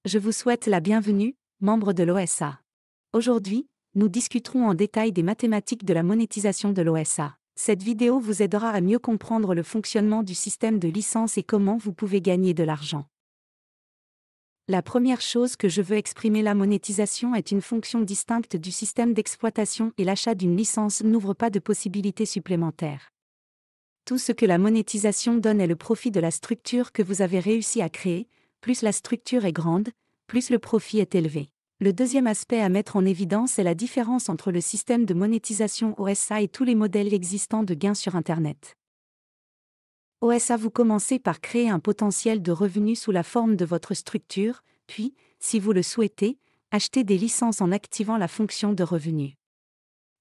Je vous souhaite la bienvenue, membres de l'OSA. Aujourd'hui, nous discuterons en détail des mathématiques de la monétisation de l'OSA. Cette vidéo vous aidera à mieux comprendre le fonctionnement du système de licence et comment vous pouvez gagner de l'argent. La première chose que je veux exprimer, la monétisation est une fonction distincte du système d'exploitation et l'achat d'une licence n'ouvre pas de possibilités supplémentaires. Tout ce que la monétisation donne est le profit de la structure que vous avez réussi à créer. Plus la structure est grande, plus le profit est élevé. Le deuxième aspect à mettre en évidence est la différence entre le système de monétisation OSA et tous les modèles existants de gains sur Internet. OSA, vous commencez par créer un potentiel de revenus sous la forme de votre structure, puis, si vous le souhaitez, achetez des licences en activant la fonction de revenus.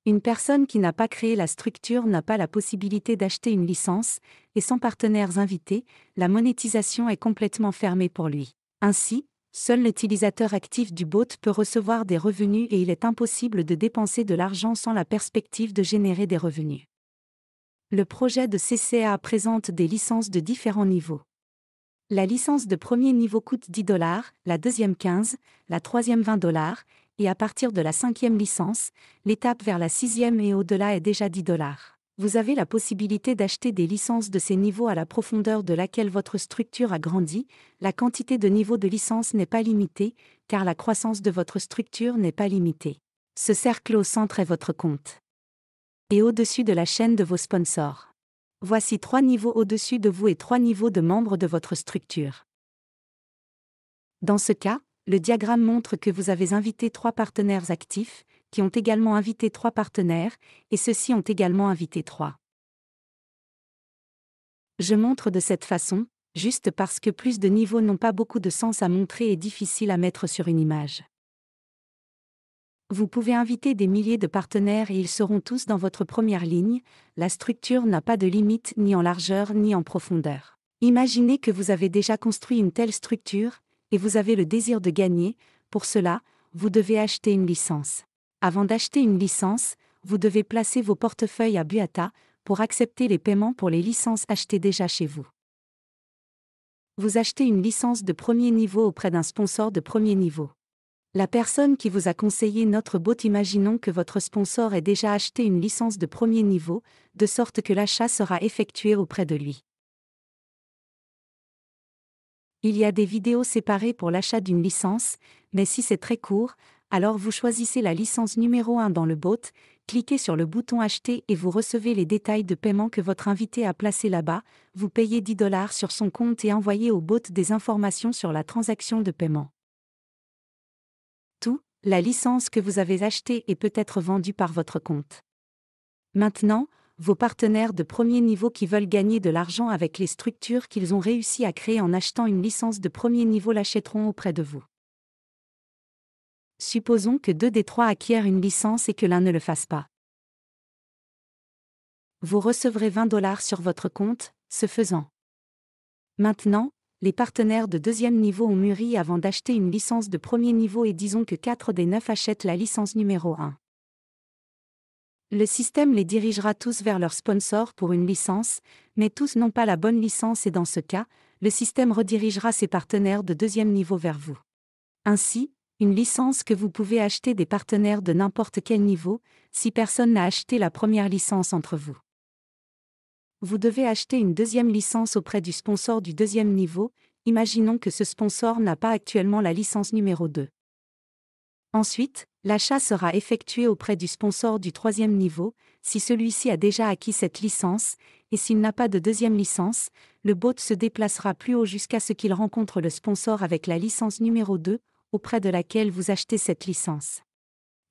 Une personne qui n'a pas créé la structure n'a pas la possibilité d'acheter une licence, et sans partenaires invités, la monétisation est complètement fermée pour lui. Ainsi, seul l'utilisateur actif du bot peut recevoir des revenus et il est impossible de dépenser de l'argent sans la perspective de générer des revenus. Le projet de CCA présente des licences de différents niveaux. La licence de premier niveau coûte 10 $, la deuxième 15, la troisième 20 $, et à partir de la cinquième licence, l'étape vers la sixième et au-delà est déjà 10 $. Vous avez la possibilité d'acheter des licences de ces niveaux à la profondeur de laquelle votre structure a grandi. La quantité de niveaux de licence n'est pas limitée, car la croissance de votre structure n'est pas limitée. Ce cercle au centre est votre compte. Et au-dessus de la chaîne de vos sponsors. Voici 3 niveaux au-dessus de vous et 3 niveaux de membres de votre structure. Dans ce cas, le diagramme montre que vous avez invité 3 partenaires actifs, qui ont également invité 3 partenaires, et ceux-ci ont également invité 3. Je montre de cette façon, juste parce que plus de niveaux n'ont pas beaucoup de sens à montrer et difficile à mettre sur une image. Vous pouvez inviter des milliers de partenaires et ils seront tous dans votre première ligne. La structure n'a pas de limite ni en largeur ni en profondeur. Imaginez que vous avez déjà construit une telle structure, et vous avez le désir de gagner. Pour cela, vous devez acheter une licence. Avant d'acheter une licence, vous devez placer vos portefeuilles à Buata pour accepter les paiements pour les licences achetées déjà chez vous. Vous achetez une licence de premier niveau auprès d'un sponsor de premier niveau. La personne qui vous a conseillé notre bot, imaginons que votre sponsor ait déjà acheté une licence de premier niveau, de sorte que l'achat sera effectué auprès de lui. Il y a des vidéos séparées pour l'achat d'une licence, mais si c'est très court, alors vous choisissez la licence numéro 1 dans le bot, cliquez sur le bouton Acheter et vous recevez les détails de paiement que votre invité a placés là-bas. Vous payez 10 $ sur son compte et envoyez au bot des informations sur la transaction de paiement. La licence que vous avez achetée et peut être vendue par votre compte. Maintenant, vos partenaires de premier niveau qui veulent gagner de l'argent avec les structures qu'ils ont réussi à créer en achetant une licence de premier niveau l'achèteront auprès de vous. Supposons que 2 des 3 acquièrent une licence et que l'un ne le fasse pas. Vous recevrez 20 $ sur votre compte, ce faisant. Maintenant, les partenaires de deuxième niveau ont mûri avant d'acheter une licence de premier niveau et disons que 4 des 9 achètent la licence numéro 1. Le système les dirigera tous vers leur sponsor pour une licence, mais tous n'ont pas la bonne licence et dans ce cas, le système redirigera ses partenaires de deuxième niveau vers vous. Ainsi, une licence que vous pouvez acheter des partenaires de n'importe quel niveau, si personne n'a acheté la première licence entre vous. Vous devez acheter une deuxième licence auprès du sponsor du deuxième niveau, imaginons que ce sponsor n'a pas actuellement la licence numéro 2. Ensuite, l'achat sera effectué auprès du sponsor du troisième niveau, si celui-ci a déjà acquis cette licence, et s'il n'a pas de deuxième licence, le bot se déplacera plus haut jusqu'à ce qu'il rencontre le sponsor avec la licence numéro 2, auprès de laquelle vous achetez cette licence.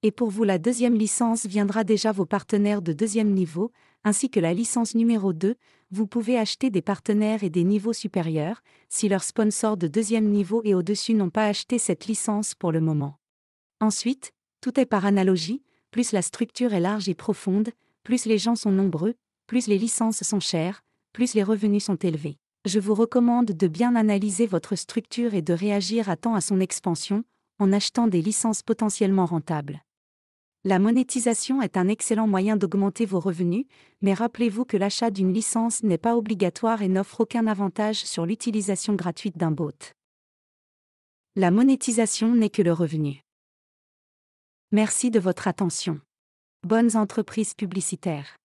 Et pour vous, la deuxième licence viendra déjà vos partenaires de deuxième niveau, ainsi que la licence numéro 2, vous pouvez acheter des partenaires et des niveaux supérieurs, si leurs sponsors de deuxième niveau et au-dessus n'ont pas acheté cette licence pour le moment. Ensuite, tout est par analogie, plus la structure est large et profonde, plus les gens sont nombreux, plus les licences sont chères, plus les revenus sont élevés. Je vous recommande de bien analyser votre structure et de réagir à temps à son expansion, en achetant des licences potentiellement rentables. La monétisation est un excellent moyen d'augmenter vos revenus, mais rappelez-vous que l'achat d'une licence n'est pas obligatoire et n'offre aucun avantage sur l'utilisation gratuite d'un bot. La monétisation n'est que le revenu. Merci de votre attention. Bonnes entreprises publicitaires.